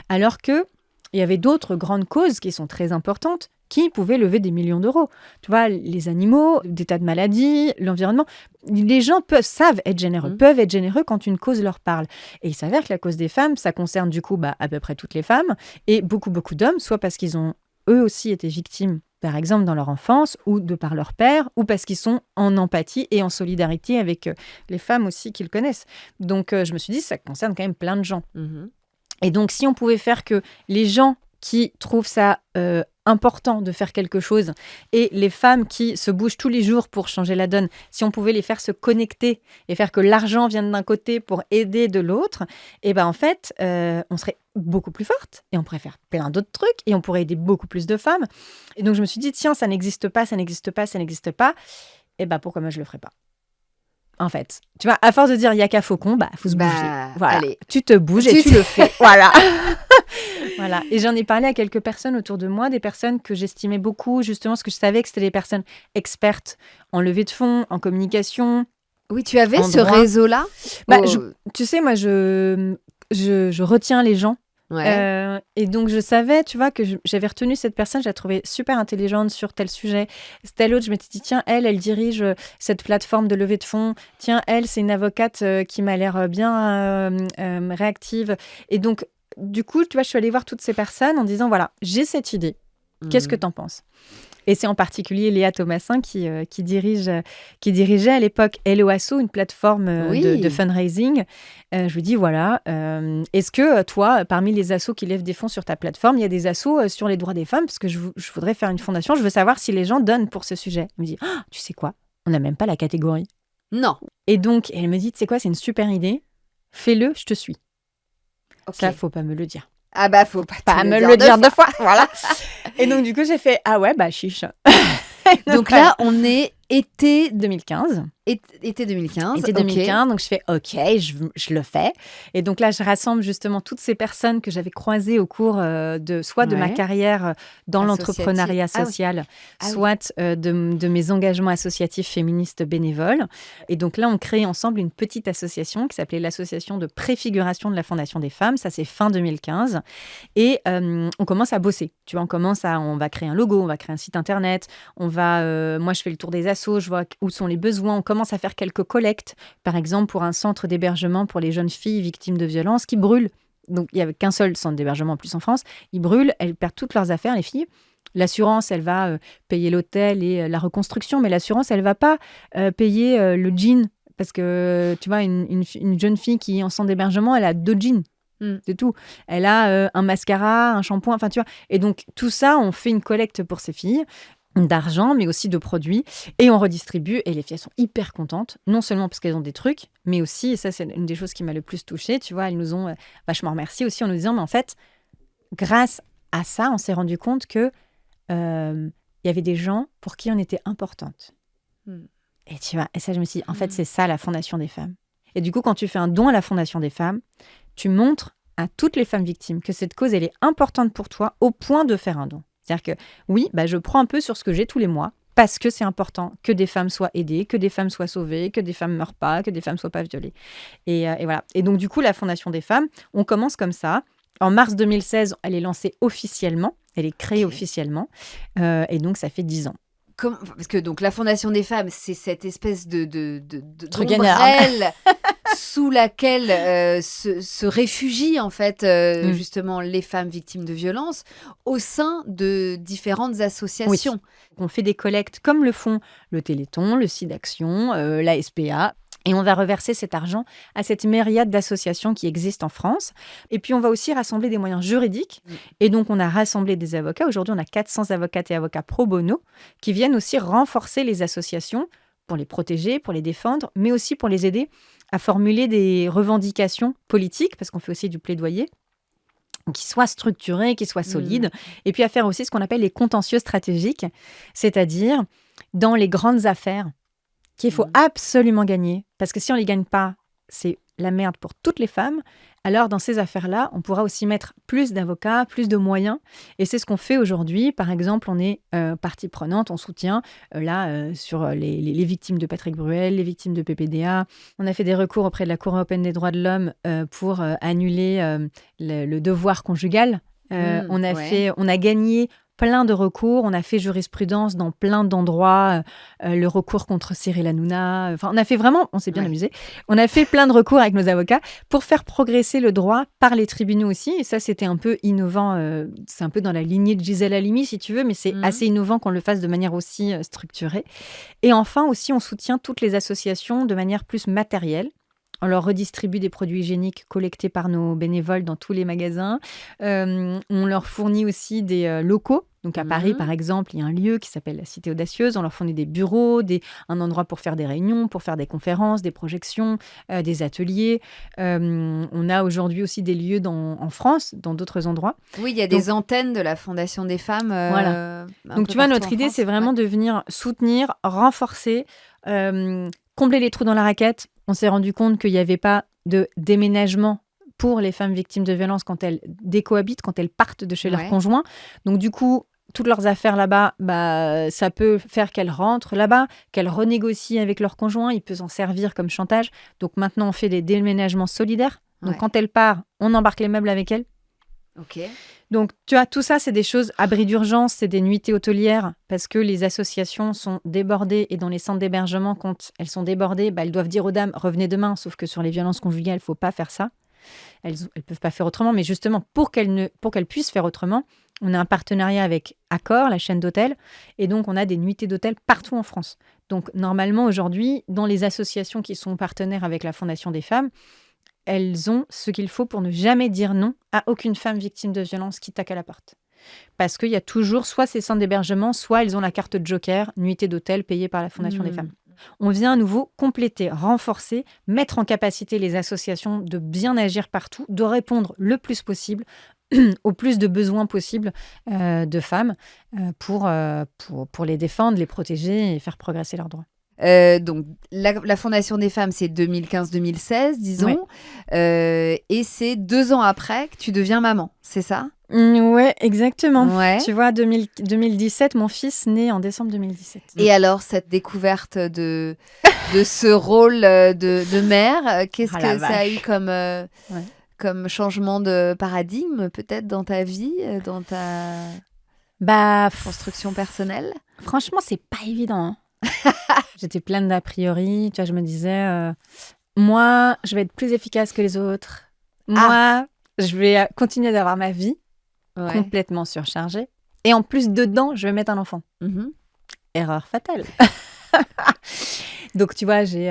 Alors que il y avait d'autres grandes causes qui sont très importantes qui pouvaient lever des millions d'euros. Tu vois, les animaux, des tas de maladies, l'environnement. Les gens savent être généreux, peuvent être généreux quand une cause leur parle. Et il s'avère que la cause des femmes, ça concerne du coup à peu près toutes les femmes et beaucoup d'hommes, soit parce qu'ils ont eux aussi été victimes, par exemple dans leur enfance, ou de par leur père, ou parce qu'ils sont en empathie et en solidarité avec les femmes aussi qu'ils connaissent. Donc je me suis dit, ça concerne quand même plein de gens. Et donc si on pouvait faire que les gens qui trouvent ça important de faire quelque chose et les femmes qui se bougent tous les jours pour changer la donne, si on pouvait les faire se connecter et faire que l'argent vienne d'un côté pour aider de l'autre, et ben en fait, on serait beaucoup plus forte et on pourrait faire plein d'autres trucs et on pourrait aider beaucoup plus de femmes. Et donc je me suis dit, tiens, ça n'existe pas, et ben pourquoi moi je le ferais pas? En fait, tu vois, à force de dire il y a qu'à Faucon, faut se bouger. Voilà, allez. Tu te bouges et tu le fais. Voilà. Voilà. Et j'en ai parlé à quelques personnes autour de moi, des personnes que j'estimais beaucoup, justement, parce que je savais que c'était des personnes expertes en levée de fonds, en communication. Oui, tu avais ce réseau-là. Tu sais, moi, je retiens les gens. Ouais. Et donc, je savais, tu vois, que j'avais retenu cette personne, je la trouvais super intelligente sur tel sujet. Telle autre, je m'étais dit, tiens, elle dirige cette plateforme de levée de fonds. Tiens, elle, c'est une avocate qui m'a l'air bien réactive. Et donc, du coup, tu vois, je suis allée voir toutes ces personnes en disant, voilà, j'ai cette idée. Qu'est-ce que t'en penses ? Et c'est en particulier Léa Thomasin qui dirigeait à l'époque Hello Asso, une plateforme de fundraising. Je lui dis, voilà, est-ce que toi, parmi les assos qui lèvent des fonds sur ta plateforme, il y a des assos sur les droits des femmes ? Parce que je voudrais faire une fondation, je veux savoir si les gens donnent pour ce sujet. Elle me dit, tu sais quoi ? On n'a même pas la catégorie. Non. Et donc, elle me dit, tu sais quoi, c'est une super idée. Fais-le, je te suis. Okay. Ça, faut pas me le dire. Ah bah, faut pas me le dire deux fois. Voilà. Et donc, du coup, j'ai fait, ah ouais, chiche. Donc là, on est été 2015. Été 2015. Été 2015, donc je fais OK, je le fais. Et donc là, je rassemble justement toutes ces personnes que j'avais croisées au cours de ma carrière dans l'entrepreneuriat social, soit de mes engagements associatifs féministes bénévoles. Et donc là, on crée ensemble une petite association qui s'appelait l'association de préfiguration de la Fondation des femmes. Ça, c'est fin 2015. Et on commence à bosser. Tu vois, on va créer un logo, on va créer un site internet, moi, je fais le tour des assos, je vois où sont les besoins, on commence à faire quelques collectes, par exemple pour un centre d'hébergement pour les jeunes filles victimes de violences qui brûlent. Donc, il n'y avait qu'un seul centre d'hébergement en plus en France. Ils brûlent, elles perdent toutes leurs affaires, les filles. L'assurance, elle va payer l'hôtel et la reconstruction, mais l'assurance, elle ne va pas payer le jean. Parce que, tu vois, une jeune fille qui est en centre d'hébergement, elle a 2 jeans. C'est tout. Elle a un mascara, un shampoing, enfin, tu vois. Et donc, tout ça, on fait une collecte pour ces filles d'argent, mais aussi de produits, et on redistribue, et les filles sont hyper contentes, non seulement parce qu'elles ont des trucs, mais aussi, et ça c'est une des choses qui m'a le plus touchée, tu vois, elles nous ont vachement remercié aussi en nous disant, mais en fait, grâce à ça, on s'est rendu compte que y avait des gens pour qui on était importante. Et tu vois, et ça je me suis dit, en fait, c'est ça la Fondation des femmes. Et du coup, quand tu fais un don à la Fondation des femmes, tu montres à toutes les femmes victimes que cette cause, elle est importante pour toi au point de faire un don. C'est-à-dire que oui, je prends un peu sur ce que j'ai tous les mois parce que c'est important que des femmes soient aidées, que des femmes soient sauvées, que des femmes ne meurent pas, que des femmes ne soient pas violées. Et voilà. Et donc, du coup, la Fondation des femmes, on commence comme ça. En mars 2016, elle est lancée officiellement. Elle est créée officiellement. Et donc, ça fait 10 ans. Parce que donc, la Fondation des femmes, c'est cette espèce d'ombrelle sous laquelle se réfugient en fait justement les femmes victimes de violences au sein de différentes associations. Oui. On fait des collectes comme le font le Téléthon, le SIDAction, la SPA. Et on va reverser cet argent à cette myriade d'associations qui existent en France. Et puis, on va aussi rassembler des moyens juridiques. Et donc, on a rassemblé des avocats. Aujourd'hui, on a 400 avocates et avocats pro bono qui viennent aussi renforcer les associations pour les protéger, pour les défendre, mais aussi pour les aider à formuler des revendications politiques, parce qu'on fait aussi du plaidoyer, qui soient structurées, qui soient solides. Et puis, à faire aussi ce qu'on appelle les contentieux stratégiques, c'est-à-dire dans les grandes affaires, qu'il faut absolument gagner, parce que si on ne les gagne pas, c'est la merde pour toutes les femmes. Alors, dans ces affaires-là, on pourra aussi mettre plus d'avocats, plus de moyens. Et c'est ce qu'on fait aujourd'hui. Par exemple, on est partie prenante, on soutient sur les victimes de Patrick Bruel, les victimes de PPDA. On a fait des recours auprès de la Cour européenne des droits de l'homme pour annuler le devoir conjugal Ouais. On a gagné plein de recours. On a fait jurisprudence dans plein d'endroits. Le recours contre Cyril Hanouna. Enfin, on s'est bien Ouais. amusé. On a fait plein de recours avec nos avocats pour faire progresser le droit par les tribunaux aussi. Et ça, c'était un peu innovant. C'est un peu dans la lignée de Gisèle Halimi, si tu veux, mais c'est Mhm. assez innovant qu'on le fasse de manière aussi structurée. Et enfin aussi, on soutient toutes les associations de manière plus matérielle. On leur redistribue des produits hygiéniques collectés par nos bénévoles dans tous les magasins. On leur fournit aussi des locaux. Donc à Paris, par Mhm. exemple, il y a un lieu qui s'appelle la Cité Audacieuse. On leur fournit des bureaux, un endroit pour faire des réunions, pour faire des conférences, des projections, des ateliers. On a aujourd'hui aussi des lieux en France, dans d'autres endroits. Oui, il y a Donc des antennes de la Fondation des femmes voilà. un Donc peu tu vois, partout en notre idée, c'est France. Ouais. vraiment de venir soutenir, renforcer, combler les trous dans la raquette. On s'est rendu compte qu'il n'y avait pas de déménagement pour les femmes victimes de violences quand elles décohabitent, quand elles partent de chez leur Ouais. conjoint. Donc du coup, toutes leurs affaires là-bas, ça peut faire qu'elles rentrent là-bas, qu'elles renégocient avec leur conjoint. Il peut s'en servir comme chantage. Donc maintenant, on fait des déménagements solidaires. Donc Ouais. quand elle part, on embarque les meubles avec elle. Ok. Donc, tu vois, tout ça, c'est des choses, abris d'urgence, c'est des nuitées hôtelières, parce que les associations sont débordées et dans les centres d'hébergement, quand elles sont débordées, elles doivent dire aux dames, revenez demain, sauf que sur les violences conjugales, il ne faut pas faire ça. Elles ne peuvent pas faire autrement, mais justement, pour qu'elles puissent faire autrement, on a un partenariat avec Accor, la chaîne d'hôtels, et donc on a des nuitées d'hôtels partout en France. Donc, normalement, aujourd'hui, dans les associations qui sont partenaires avec la Fondation des femmes, elles ont ce qu'il faut pour ne jamais dire non à aucune femme victime de violence qui taque à la porte. Parce qu'il y a toujours soit ces centres d'hébergement, soit elles ont la carte Joker, nuitée d'hôtel payée par la Fondation des femmes. On vient à nouveau compléter, renforcer, mettre en capacité les associations de bien agir partout, de répondre le plus possible au plus de besoins possibles de femmes pour les défendre, les protéger et faire progresser leurs droits. Donc, la Fondation des femmes, c'est 2015-2016, disons. Et c'est 2 ans après que tu deviens maman, c'est ça? Ouais, exactement. Ouais. Tu vois, 2017, mon fils naît en décembre 2017. Et alors, cette découverte de ce rôle de mère, qu'est-ce Ah la que ça a eu vache. Ouais. comme changement de paradigme, peut-être, dans ta vie, dans ta Bah, construction personnelle? franchement, c'est pas évident, hein. J'étais pleine d'a priori. Tu vois, je me disais, moi, je vais être plus efficace que les autres. Moi, je vais continuer d'avoir ma vie Ouais. complètement surchargée. Et en plus, dedans, je vais mettre un enfant. Mhm. Erreur fatale. Donc, tu vois, j'ai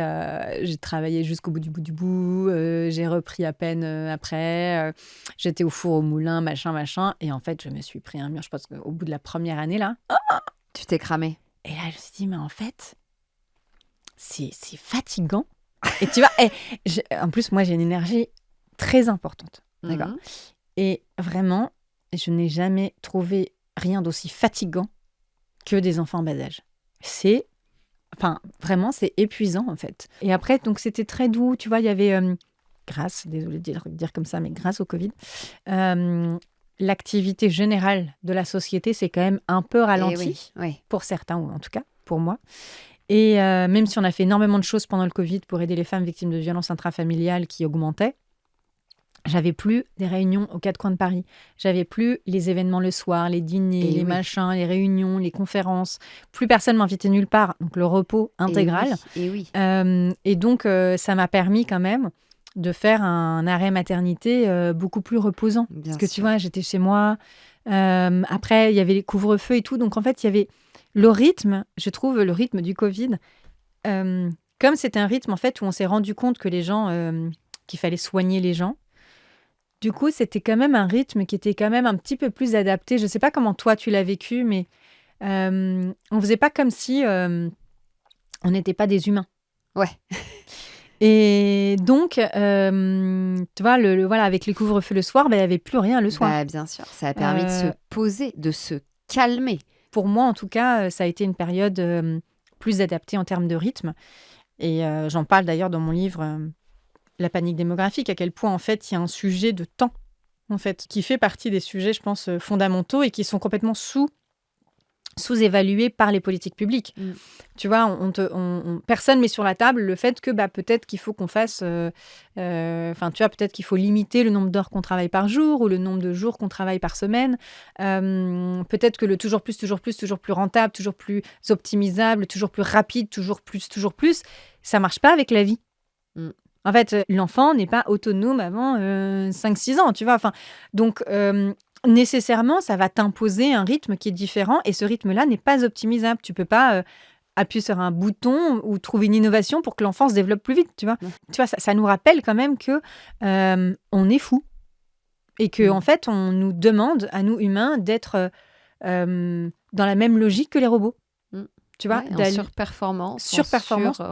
travaillé jusqu'au bout du bout. J'ai repris à peine après. J'étais au four au moulin, machin. Et en fait, je me suis pris un mur. Je pense qu'au bout de la première année, là. Tu t'es cramée. Et là, je me suis dit, mais en fait, c'est fatigant. Et tu vois, en plus, moi, j'ai une énergie très importante. D'accord. Mhm. Et vraiment, je n'ai jamais trouvé rien d'aussi fatigant que des enfants en bas âge. Vraiment, c'est épuisant, en fait. Et après, donc, c'était très doux. Tu vois, il y avait, désolée de dire comme ça, mais grâce au Covid, l'activité générale de la société s'est quand même un peu ralentie, Oui. pour certains, ou en tout cas, pour moi. Et même si on a fait énormément de choses pendant le Covid pour aider les femmes victimes de violences intrafamiliales qui augmentaient, j'avais plus des réunions aux quatre coins de Paris. J'avais plus les événements le soir, les dîners, les machins, les réunions, les conférences. Plus personne m'invitait nulle part. Donc le repos intégral. Et oui. Et donc ça m'a permis quand même de faire un arrêt maternité beaucoup plus reposant. Bien Parce que sûr. tu vois, j'étais chez moi. Après, il y avait les couvre-feux et tout. Donc en fait, il y avait le rythme, je trouve, le rythme du Covid. Comme c'était un rythme en fait où on s'est rendu compte que les gens, qu'il fallait soigner les gens. Du coup, c'était quand même un rythme qui était quand même un petit peu plus adapté. Je ne sais pas comment toi, tu l'as vécu, mais on ne faisait pas comme si on n'était pas des humains. Ouais. Et donc, tu vois, voilà, avec les couvre-feux le soir, il n'y avait plus rien le soir. Bah, bien sûr, ça a permis de se poser, de se calmer. Pour moi, en tout cas, ça a été une période plus adaptée en termes de rythme. Et j'en parle d'ailleurs dans mon livre La panique démographique, à quel point, en fait, il y a un sujet de temps, en fait, qui fait partie des sujets, je pense, fondamentaux et qui sont complètement sous-évalué par les politiques publiques. Tu vois, personne met sur la table le fait que peut-être qu'il faut qu'on fasse... tu vois, peut-être qu'il faut limiter le nombre d'heures qu'on travaille par jour ou le nombre de jours qu'on travaille par semaine. Peut-être que le toujours plus rentable, toujours plus optimisable, toujours plus rapide, toujours plus, ça marche pas avec la vie. En fait, l'enfant n'est pas autonome avant 5-6 ans, tu vois. Donc, nécessairement, ça va t'imposer un rythme qui est différent et ce rythme-là n'est pas optimisable. Tu peux pas appuyer sur un bouton ou trouver une innovation pour que l'enfant se développe plus vite, tu vois. Tu vois, ça nous rappelle quand même que on est fou et que en fait, on nous demande, à nous humains, d'être dans la même logique que les robots. Tu vois, en surperformance, sur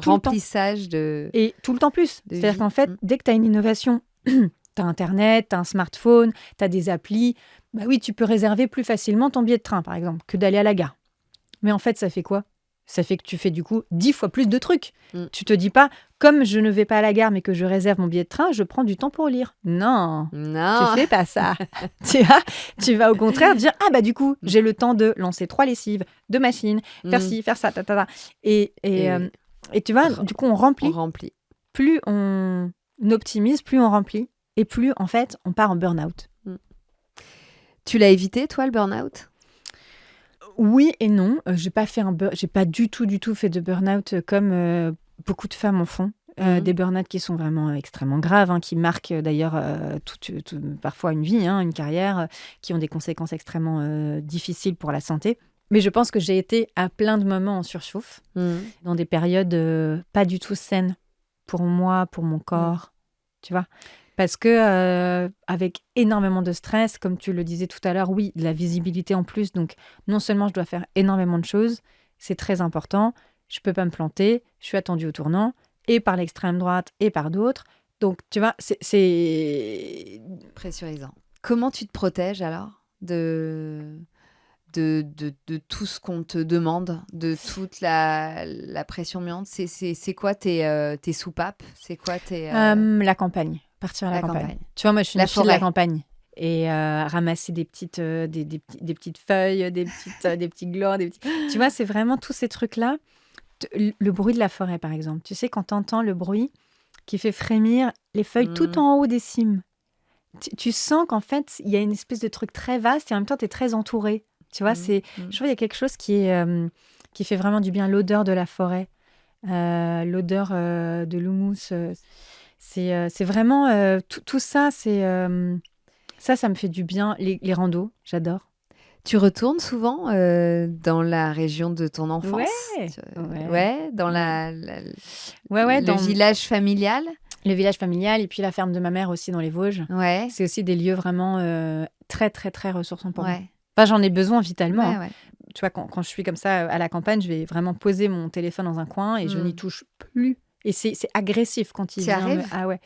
remplissage de... Et tout le temps plus. C'est-à-dire qu'en fait, dès que tu as une innovation, tu as Internet, tu as un smartphone, tu as des applis, oui, tu peux réserver plus facilement ton billet de train, par exemple, que d'aller à la gare. Mais en fait, ça fait quoi ? Ça fait que tu fais du coup 10 fois plus de trucs. Tu te dis pas, comme je ne vais pas à la gare mais que je réserve mon billet de train, je prends du temps pour lire. Non. Tu fais pas ça. Tu vas au contraire dire, du coup, j'ai le temps de lancer 3 lessives, 2 machines, faire ci, faire ça, Et tu vois, du coup, on remplit. Plus on optimise, plus on remplit. Et plus, en fait, on part en burn-out. Tu l'as évité, toi, le burn-out ? Oui et non. J'ai pas du tout fait de burn-out comme beaucoup de femmes en font. Des burn-out qui sont vraiment extrêmement graves, qui marquent d'ailleurs parfois une vie, une carrière, qui ont des conséquences extrêmement difficiles pour la santé. Mais je pense que j'ai été à plein de moments en surchauffe, dans des périodes pas du tout saines pour moi, pour mon corps, tu vois. Parce que avec énormément de stress, comme tu le disais tout à l'heure, oui, de la visibilité en plus. Donc, non seulement je dois faire énormément de choses, c'est très important. Je peux pas me planter, je suis attendue au tournant, et par l'extrême droite, et par d'autres. Donc, tu vois, c'est... pressurisant. Comment tu te protèges alors de tout ce qu'on te demande, de toute la pression ambiante? C'est quoi tes soupapes? C'est quoi tes... La campagne. Partir à la campagne. Tu vois, moi, je suis une fille de la campagne. Et ramasser des petites feuilles, des petits glands, Tu vois, c'est vraiment tous ces trucs-là. Le bruit de la forêt, par exemple. Tu sais, quand tu entends le bruit qui fait frémir les feuilles tout en haut des cimes, tu sens qu'en fait, il y a une espèce de truc très vaste et en même temps, tu es très entouré. Tu vois, je trouve qu'il y a quelque chose qui fait vraiment du bien. L'odeur de la forêt, l'odeur de l'houmous... C'est vraiment tout ça, ça me fait du bien. Les randos, j'adore. Tu retournes souvent dans la région de ton enfance? Ouais, dans le village familial? Le village familial et puis la ferme de ma mère aussi dans les Vosges. Ouais. C'est aussi des lieux vraiment très, très, très ressourçants pour moi. Enfin, j'en ai besoin vitalement. Ouais. Tu vois, quand je suis comme ça à la campagne, je vais vraiment poser mon téléphone dans un coin et je n'y touche plus. Et c'est agressif quand il vient. Ah ouais.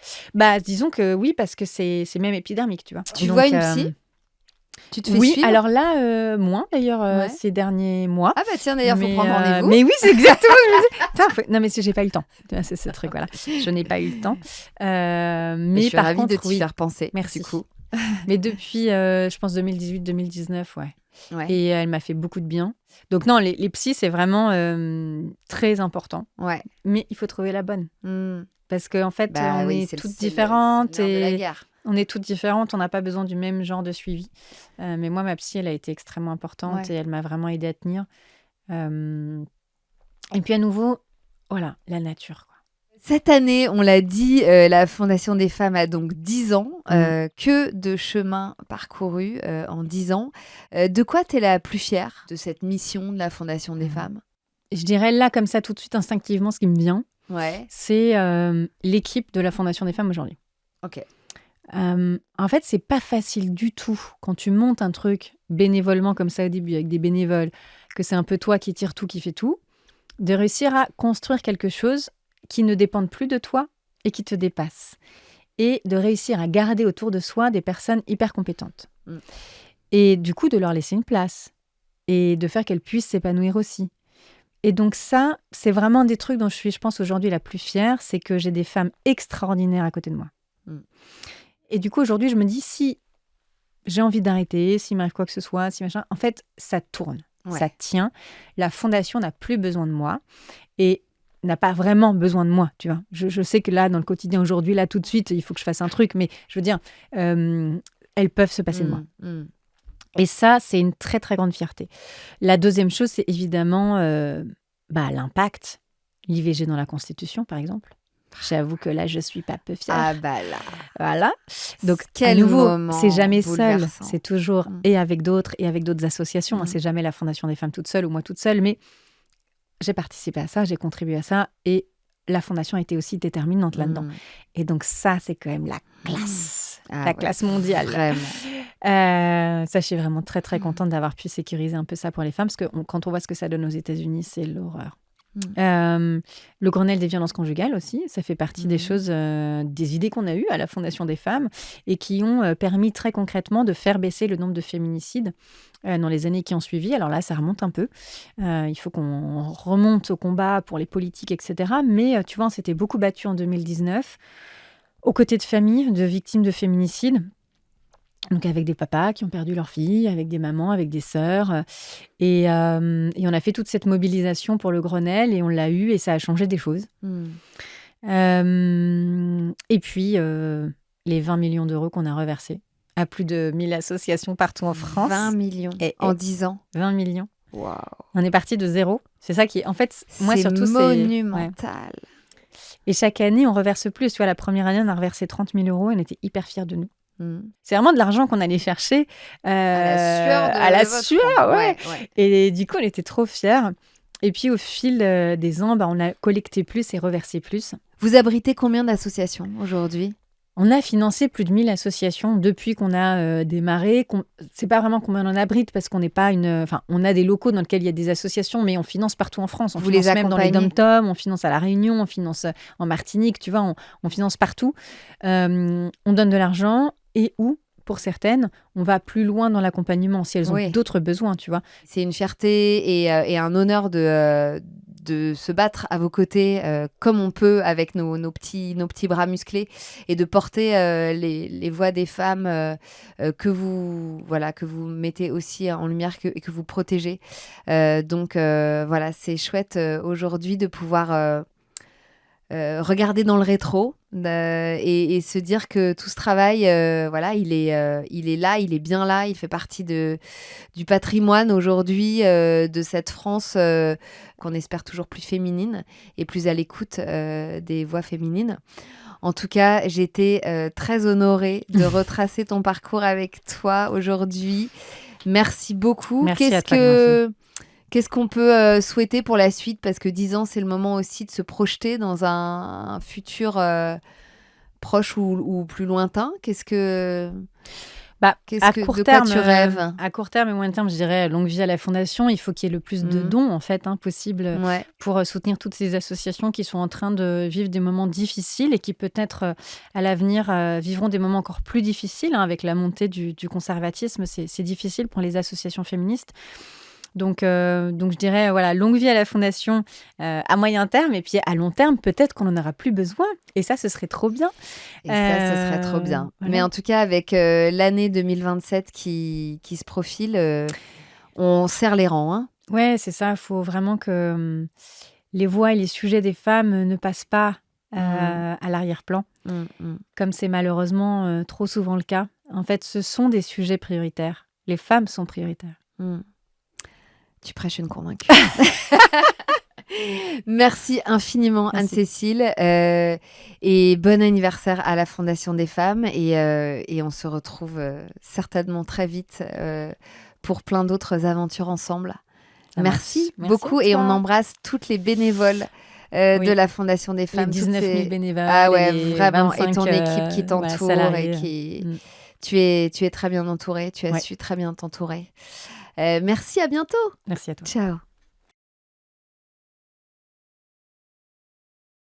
Disons que oui, parce que c'est même épidermique, tu vois. Tu vois une psy? Tu te fais suivre? Oui, alors là, moins d'ailleurs ces derniers mois. Ah tiens, d'ailleurs, il faut prendre rendez-vous. Mais oui, c'est exactement ce que je me dis. Non, mais j'ai pas eu le temps. C'est ce truc, voilà. Je n'ai pas eu le temps. Mais je suis ravie de t'y faire penser. Merci. Du coup. Mais depuis, je pense, 2018-2019, ouais. Et elle m'a fait beaucoup de bien. Donc non, les psys, c'est vraiment très important. Ouais. Mais il faut trouver la bonne. Parce qu'en fait, on est toutes différentes. C'est de la guerre. On est toutes différentes, on n'a pas besoin du même genre de suivi. Mais moi, ma psy, elle a été extrêmement importante et elle m'a vraiment aidée à tenir. Et puis à nouveau, voilà, la nature, quoi. Cette année, on l'a dit, la Fondation des femmes a donc 10 ans. Que de chemin parcouru en 10 ans. De quoi tu es la plus fière de cette mission de la Fondation des femmes? Je dirais là, comme ça, tout de suite, instinctivement, ce qui me vient, c'est l'équipe de la Fondation des femmes aujourd'hui. Ok. En fait, c'est pas facile du tout quand tu montes un truc bénévolement comme ça au début, avec des bénévoles, que c'est un peu toi qui tire tout, qui fait tout, de réussir à construire quelque chose qui ne dépendent plus de toi et qui te dépassent. Et de réussir à garder autour de soi des personnes hyper compétentes. Et du coup, de leur laisser une place. Et de faire qu'elles puissent s'épanouir aussi. Et donc ça, c'est vraiment des trucs dont je suis, je pense, aujourd'hui la plus fière, c'est que j'ai des femmes extraordinaires à côté de moi. Et du coup, aujourd'hui, je me dis, si j'ai envie d'arrêter, s'il m'arrive quoi que ce soit, si machin, en fait, ça tourne. ça Ouais. tient. La fondation n'a plus besoin de moi et n'a pas vraiment besoin de moi, tu vois. Je sais que là, dans le quotidien aujourd'hui, là, tout de suite, il faut que je fasse un truc, mais je veux dire, elles peuvent se passer de moi. Et ça, c'est une très, très grande fierté. La deuxième chose, c'est évidemment l'impact. L'IVG dans la Constitution, par exemple. J'avoue que là, je suis pas peu fière. Ah bah là, Voilà. Donc, à quel nouveau, moment c'est jamais seul. bouleversant. C'est toujours et avec d'autres associations. Mm. C'est jamais la Fondation des femmes toute seule ou moi toute seule. Mais j'ai participé à ça, j'ai contribué à ça. Et la Fondation a été aussi déterminante là-dedans. Et donc, ça, c'est quand même la classe. Ah la ouais, classe mondiale. Vraiment. Ça, je suis vraiment très, très contente d'avoir pu sécuriser un peu ça pour les femmes. Parce que quand on voit ce que ça donne aux États-Unis, c'est l'horreur. Le Grenelle des violences conjugales aussi, ça fait partie des choses, des idées qu'on a eues à la Fondation des femmes et qui ont permis très concrètement de faire baisser le nombre de féminicides dans les années qui ont suivi. Alors là, ça remonte un peu. Il faut qu'on remonte au combat pour les politiques, etc. Mais tu vois, on s'était beaucoup battu en 2019 aux côtés de familles de victimes de féminicides. Donc avec des papas qui ont perdu leur fille, avec des mamans, avec des sœurs. Et on a fait toute cette mobilisation pour le Grenelle et on l'a eu et ça a changé des choses. Et puis, les 20 millions d'euros qu'on a reversés à plus de 1000 associations partout en France. 20 millions en 10 ans. 20 millions. Waouh. On est parti de zéro. C'est ça qui est... En fait, moi surtout, monumental. Et chaque année, on reverse plus. Tu vois, la première année, on a reversé 30 000 euros et on était hyper fiers de nous. C'est vraiment de l'argent qu'on allait chercher à la sueur. Ouais. Et du coup, on était trop fiers. Et puis, au fil des ans, on a collecté plus et reversé plus. Vous abritez combien d'associations aujourd'hui ? On a financé plus de 1000 associations depuis qu'on a démarré. C'est pas vraiment combien on en abrite parce qu'on n'est pas on a des locaux dans lesquels il y a des associations, mais on finance partout en France. On Vous finance les même dans les dom-toms, on finance à La Réunion, on finance en Martinique, tu vois, on finance partout. On donne de l'argent et pour certaines, on va plus loin dans l'accompagnement si elles ont d'autres besoins, tu vois. C'est une fierté et un honneur de se battre à vos côtés comme on peut avec nos petits bras musclés et de porter les voix des femmes que vous mettez aussi en lumière et que vous protégez. Donc c'est chouette aujourd'hui de pouvoir regarder dans le rétro et se dire que tout ce travail, il est là, il est bien là, il fait partie du patrimoine aujourd'hui de cette France qu'on espère toujours plus féminine et plus à l'écoute des voix féminines. En tout cas, j'étais très honorée de retracer ton parcours avec toi aujourd'hui. Merci beaucoup. Merci à toi, Qu'est-ce qu'on peut souhaiter pour la suite ? Parce que 10 ans, c'est le moment aussi de se projeter dans un futur proche ou plus lointain. De quoi tu rêves ? À court terme et moyen terme, je dirais longue vie à la Fondation. Il faut qu'il y ait le plus de dons en fait possible pour soutenir toutes ces associations qui sont en train de vivre des moments difficiles et qui peut-être à l'avenir vivront des moments encore plus difficiles. Avec la montée du conservatisme, c'est difficile pour les associations féministes. Donc, je dirais, longue vie à la Fondation à moyen terme. Et puis, à long terme, peut-être qu'on n'en aura plus besoin. Et ça, ce serait trop bien. Et ça, ce serait trop bien. Voilà. Mais en tout cas, avec l'année 2027 qui se profile, on serre les rangs. Hein. Ouais, c'est ça. Il faut vraiment que les voix et les sujets des femmes ne passent pas à l'arrière-plan, comme c'est malheureusement trop souvent le cas. En fait, ce sont des sujets prioritaires. Les femmes sont prioritaires. Tu prêches une convaincue. Merci infiniment, Anne-Cécile. Et bon anniversaire à la Fondation des femmes. Et on se retrouve certainement très vite pour plein d'autres aventures ensemble. Merci beaucoup. Et on embrasse toutes les bénévoles de la Fondation des femmes. Les 19 000 bénévoles. Ah ouais, vraiment. 25, et ton équipe qui t'entoure. Et tu es très bien entourée. Tu as su très bien t'entourer. Merci, à bientôt. Merci à toi. Ciao.